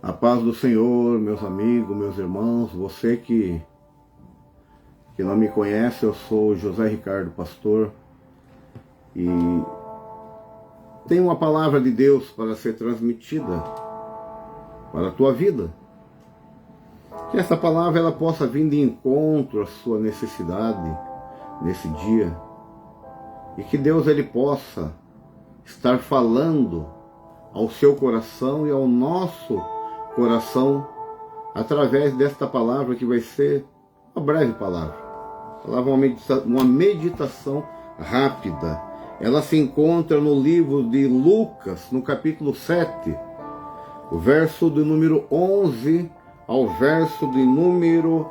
A paz do Senhor, meus amigos, meus irmãos, você que não me conhece, eu sou José Ricardo, pastor, e tenho uma palavra de Deus para ser transmitida para a tua vida. Que essa palavra ela possa vir de encontro à sua necessidade nesse dia, e que Deus ele possa estar falando ao seu coração e ao nosso coração através desta palavra que vai ser uma breve palavra, uma meditação rápida. Ela se encontra no livro de Lucas, no capítulo 7, o verso do número 11 ao verso de número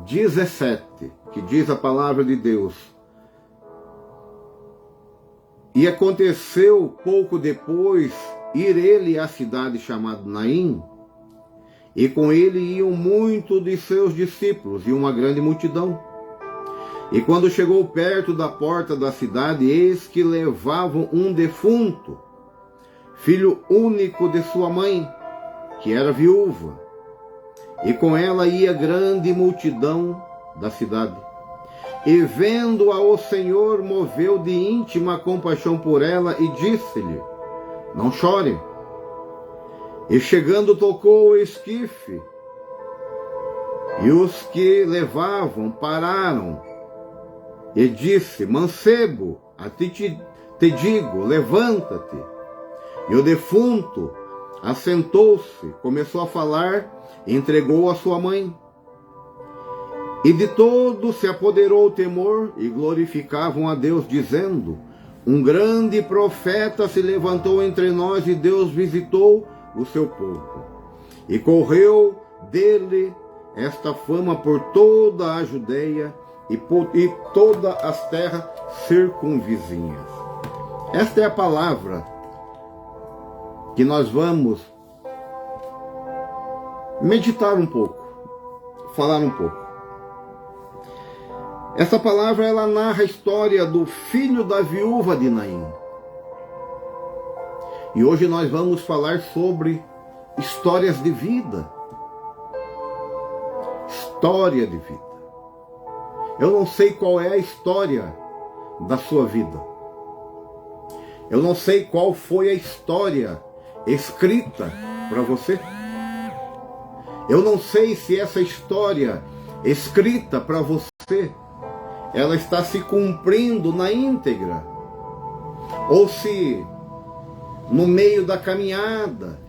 17, que diz a palavra de Deus: E aconteceu pouco depois ir ele à cidade chamada Naim, e com ele iam muitos de seus discípulos e uma grande multidão. E quando chegou perto da porta da cidade, eis que levavam um defunto, filho único de sua mãe, que era viúva, e com ela ia grande multidão da cidade. E vendo-a o Senhor, moveu de íntima compaixão por ela e disse-lhe: Não chore. E chegando tocou o esquife, e os que levavam pararam, e disse: Mancebo, a ti te digo, levanta-te. E o defunto assentou-se, começou a falar, e entregou a sua mãe. E de todos se apoderou o temor, e glorificavam a Deus, dizendo: Um grande profeta se levantou entre nós, e Deus visitou o seu povo. E correu dele esta fama por toda a Judeia e todas as terras circunvizinhas. Esta é a palavra que nós vamos meditar um pouco, falar um pouco. Essa palavra ela narra a história do filho da viúva de Naim. E hoje nós vamos falar sobre histórias de vida. História de vida. Eu não sei qual é a história da sua vida. Eu não sei qual foi a história escrita para você. Eu não sei se essa história escrita para você, ela está se cumprindo na íntegra, ou se no meio da caminhada,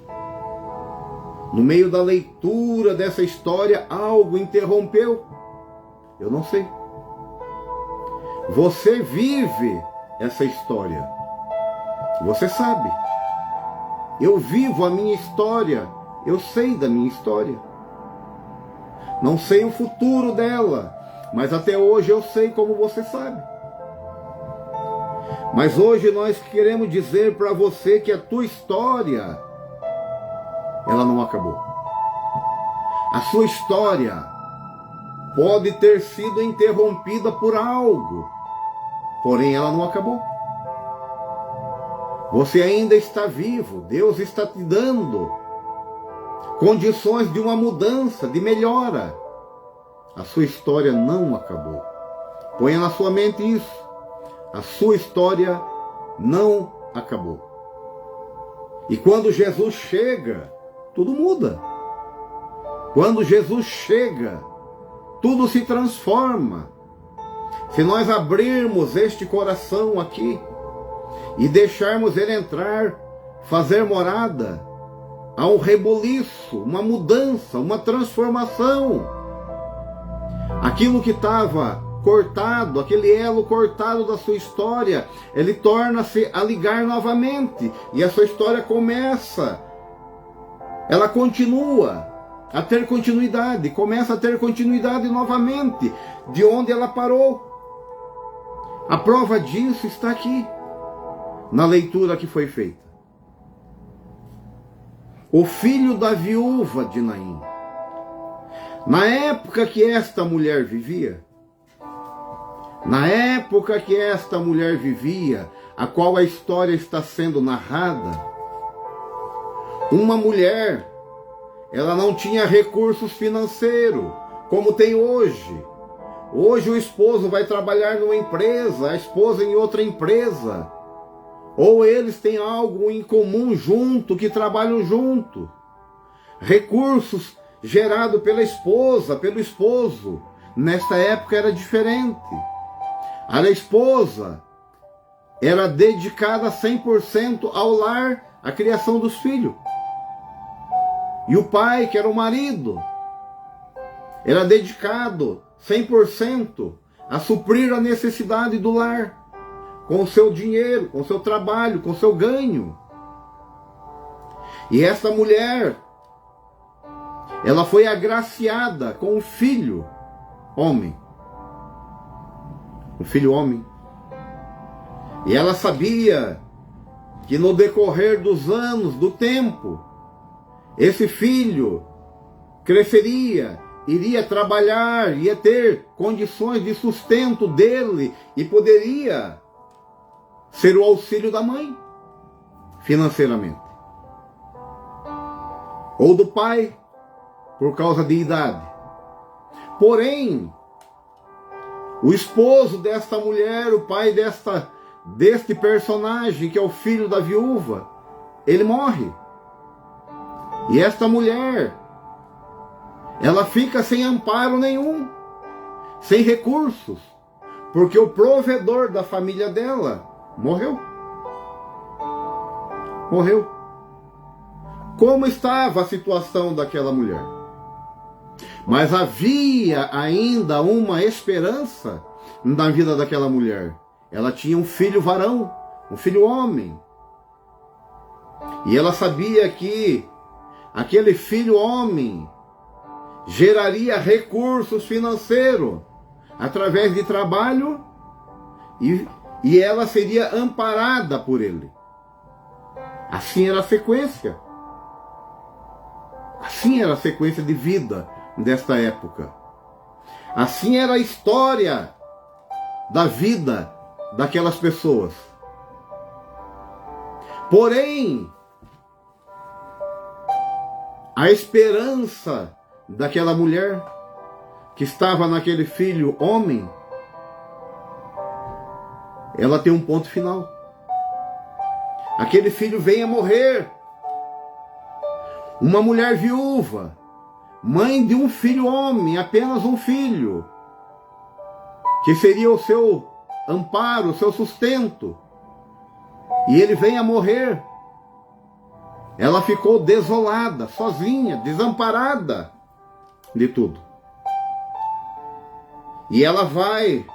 no meio da leitura dessa história, algo interrompeu. Eu não sei. Você vive essa história. Você sabe. Eu vivo a minha história. Eu sei da minha história. Não sei o futuro dela, mas até hoje eu sei, como você sabe. Mas hoje nós queremos dizer para você que a tua história, ela não acabou. A sua história pode ter sido interrompida por algo, porém ela não acabou. Você ainda está vivo. Deus está te dando condições de uma mudança, de melhora. A sua história não acabou. Ponha na sua mente isso. A sua história não acabou. E quando Jesus chega, tudo muda. Quando Jesus chega, tudo se transforma. Se nós abrirmos este coração aqui e deixarmos ele entrar, fazer morada, há um rebuliço, uma mudança, uma transformação. Aquilo que estava cortado, aquele elo cortado da sua história, ele torna-se a ligar novamente, e a sua história começa, ela continua a ter continuidade, começa a ter continuidade novamente, de onde ela parou. A prova disso está aqui, na leitura que foi feita. O filho da viúva de Naim. Na época que esta mulher vivia, a qual a história está sendo narrada, uma mulher ela não tinha recursos financeiros, como tem hoje. Hoje o esposo vai trabalhar numa empresa, a esposa em outra empresa. Ou eles têm algo em comum junto, que trabalham junto. Recursos gerados pela esposa, pelo esposo. Nesta época era diferente. A esposa era dedicada 100% ao lar, à criação dos filhos. E o pai, que era o marido, era dedicado 100% a suprir a necessidade do lar, com o seu dinheiro, com o seu trabalho, com o seu ganho. E essa mulher, ela foi agraciada com um filho homem. Um filho homem. E ela sabia que no decorrer dos anos, do tempo, esse filho cresceria, iria trabalhar, ia ter condições de sustento dele e poderia ser o auxílio da mãe, financeiramente. Ou do pai, por causa de idade. Porém, o esposo desta mulher, o pai deste personagem, que é o filho da viúva, ele morre. E esta mulher, ela fica sem amparo nenhum, sem recursos, porque o provedor da família dela morreu. Morreu. Como estava a situação daquela mulher? Mas havia ainda uma esperança na vida daquela mulher. Ela tinha um filho varão, um filho homem. E ela sabia que aquele filho homem geraria recursos financeiros através de trabalho e ela seria amparada por ele. Assim era a sequência. Assim era a sequência de vida desta época. Assim era a história da vida daquelas pessoas. Porém, a esperança daquela mulher que estava naquele filho homem, ela tem um ponto final. Aquele filho vem a morrer. Uma mulher viúva, mãe de um filho homem, apenas um filho, que seria o seu amparo, o seu sustento, e ele vem a morrer. Ela ficou desolada, sozinha, desamparada de tudo. E ela vai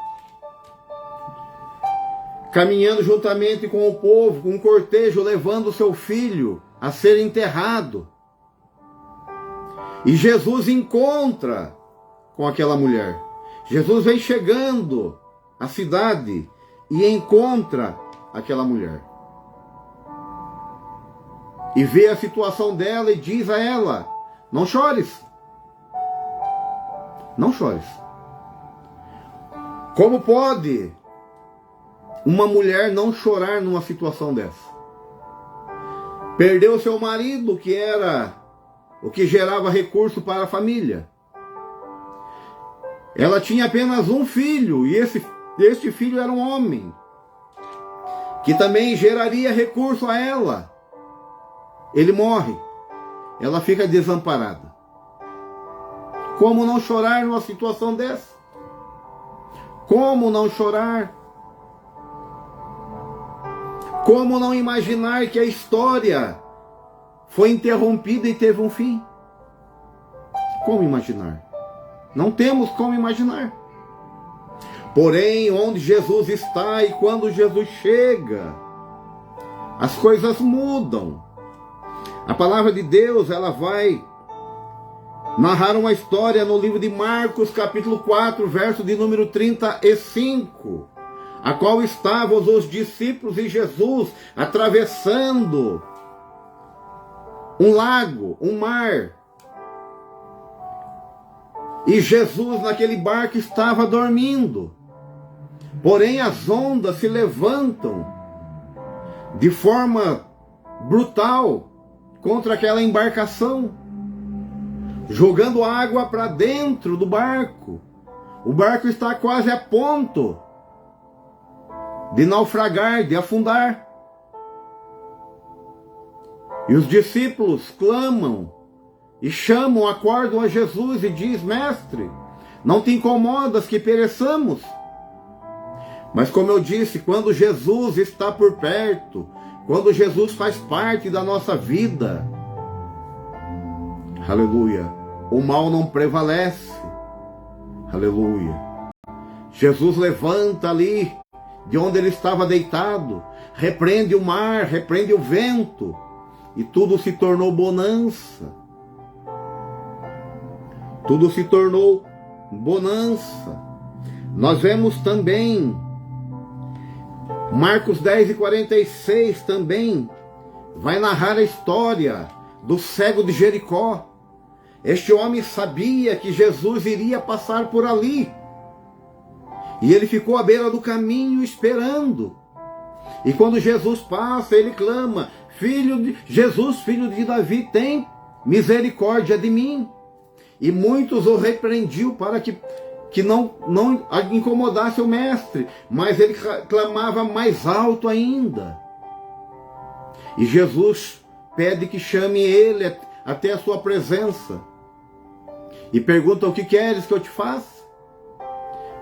caminhando juntamente com o povo, com um cortejo, levando o seu filho a ser enterrado. E Jesus encontra com aquela mulher. Jesus vem chegando à cidade e encontra aquela mulher. E vê a situação dela e diz a ela: não chores. Não chores. Como pode uma mulher não chorar numa situação dessa? Perdeu seu marido, que era o que gerava recurso para a família. Ela tinha apenas um filho, e este filho era um homem, que também geraria recurso a ela. Ele morre. Ela fica desamparada. Como não chorar numa situação dessa? Como não chorar? Como não imaginar que a história foi interrompida e teve um fim? Como imaginar? Não temos como imaginar. Porém, onde Jesus está e quando Jesus chega, as coisas mudam. A palavra de Deus, ela vai narrar uma história no livro de Marcos, capítulo 4, verso de número 35, a qual estavam os discípulos e Jesus atravessando um lago, um mar. E Jesus naquele barco estava dormindo. Porém as ondas se levantam de forma brutal contra aquela embarcação. jogando água para dentro do barco. O barco está quase a ponto de naufragar, de afundar. E os discípulos clamam e chamam, acordam a Jesus e diz: Mestre, não te incomodas que pereçamos? Mas como eu disse, quando Jesus está por perto, quando Jesus faz parte da nossa vida, aleluia, o mal não prevalece, aleluia. Jesus levanta ali, de onde ele estava deitado, repreende o mar, repreende o vento, e tudo se tornou bonança. Tudo se tornou bonança. Nós vemos também, Marcos 10:46 também, vai narrar a história do cego de Jericó. Este homem sabia que Jesus iria passar por ali. E ele ficou à beira do caminho esperando. E quando Jesus passa, ele clama: Jesus, filho de Davi, tem misericórdia de mim. E muitos o repreendiam para que não incomodasse o mestre. Mas ele clamava mais alto ainda. E Jesus pede que chame ele até a sua presença. E pergunta: o que queres que eu te faça?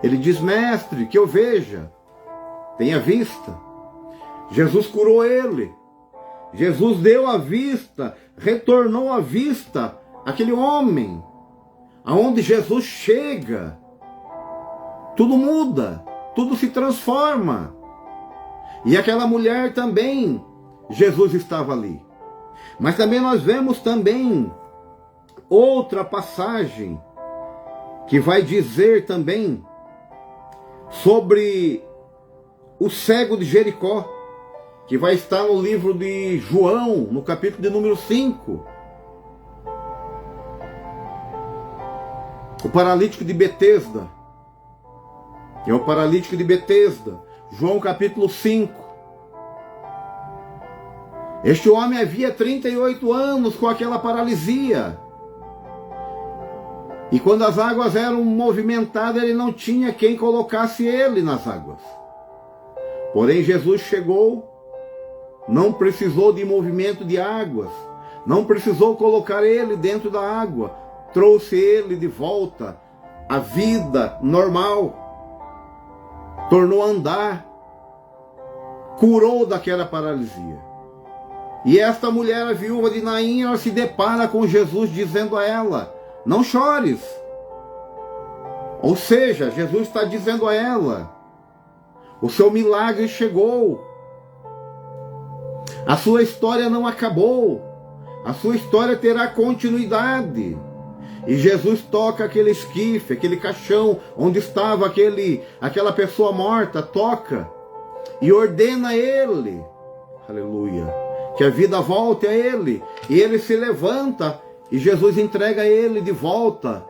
Ele diz: mestre, que eu veja. Tenha vista. Jesus curou ele. Jesus deu a vista, retornou a vista àquele homem. Aonde Jesus chega, tudo muda, tudo se transforma. E aquela mulher também, Jesus estava ali. Mas também nós vemos também outra passagem que vai dizer também sobre o cego de Jericó, que vai estar no livro de João, no capítulo de número 5. O paralítico de Betesda. É o paralítico de Betesda. João capítulo 5. Este homem havia 38 anos com aquela paralisia. E quando as águas eram movimentadas, ele não tinha quem colocasse ele nas águas. Porém, Jesus chegou, não precisou de movimento de águas, não precisou colocar ele dentro da água, trouxe ele de volta à vida normal, tornou a andar, curou daquela paralisia. E esta mulher, a viúva de Naim, ela se depara com Jesus dizendo a ela: não chores. Ou seja, Jesus está dizendo a ela: o seu milagre chegou. A sua história não acabou. A sua história terá continuidade. E Jesus toca aquele esquife, aquele caixão onde estava aquela pessoa morta, toca e ordena a ele, aleluia, que a vida volte a ele. E ele se levanta e Jesus entrega ele de volta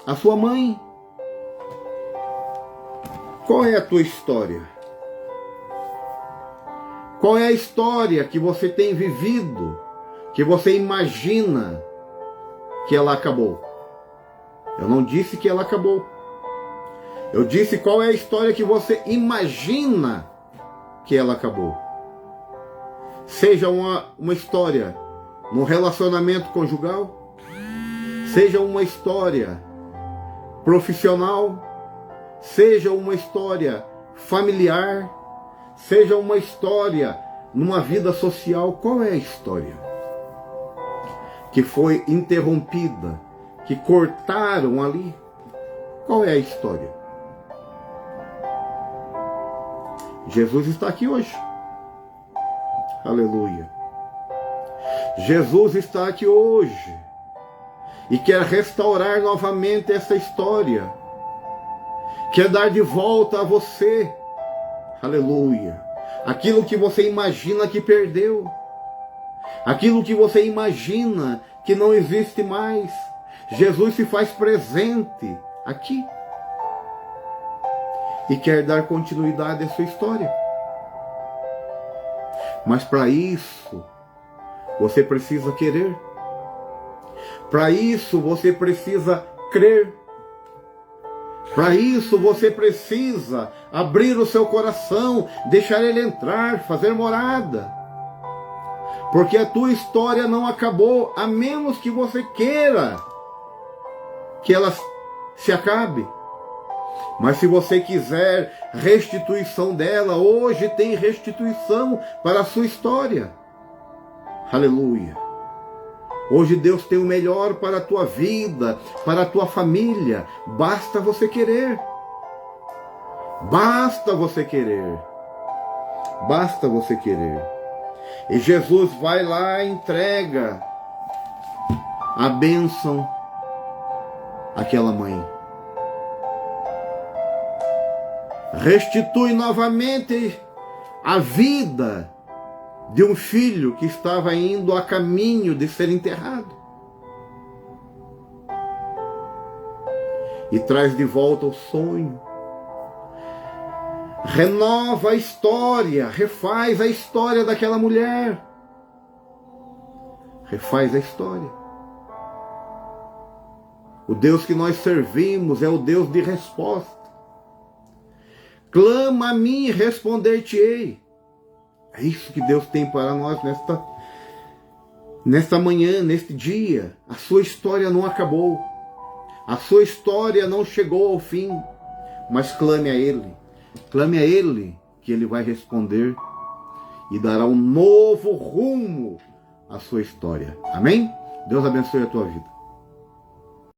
à sua mãe. Qual é a tua história? Qual é a história que você tem vivido, que você imagina que ela acabou? Eu não disse que ela acabou. Eu disse qual é a história que você imagina que ela acabou. Seja uma história no relacionamento conjugal, seja uma história profissional, seja uma história familiar, seja uma história numa vida social. Qual é a história que foi interrompida, que cortaram ali? Qual é a história? Jesus está aqui hoje. Aleluia. Jesus está aqui hoje e quer restaurar novamente essa história. Quer dar de volta a você, aleluia, aquilo que você imagina que perdeu, aquilo que você imagina que não existe mais. Jesus se faz presente aqui e quer dar continuidade à sua história. Mas para isso, você precisa querer. Para isso você precisa crer. Para isso você precisa abrir o seu coração, deixar ele entrar, fazer morada. Porque a tua história não acabou, a menos que você queira que ela se acabe. Mas se você quiser restituição dela, hoje tem restituição para a sua história. Aleluia. Hoje Deus tem o melhor para a tua vida, para a tua família. Basta você querer. Basta você querer. Basta você querer. E Jesus vai lá e entrega a bênção àquela mãe. Restitui novamente a vida de um filho que estava indo a caminho de ser enterrado. E traz de volta o sonho. Renova a história, refaz a história daquela mulher. Refaz a história. O Deus que nós servimos é o Deus de resposta. Clama a mim e responder-te-ei. É isso que Deus tem para nós nesta manhã, neste dia. A sua história não acabou. A sua história não chegou ao fim. Mas clame a Ele. Clame a Ele, que Ele vai responder e dará um novo rumo à sua história. Amém? Deus abençoe a tua vida.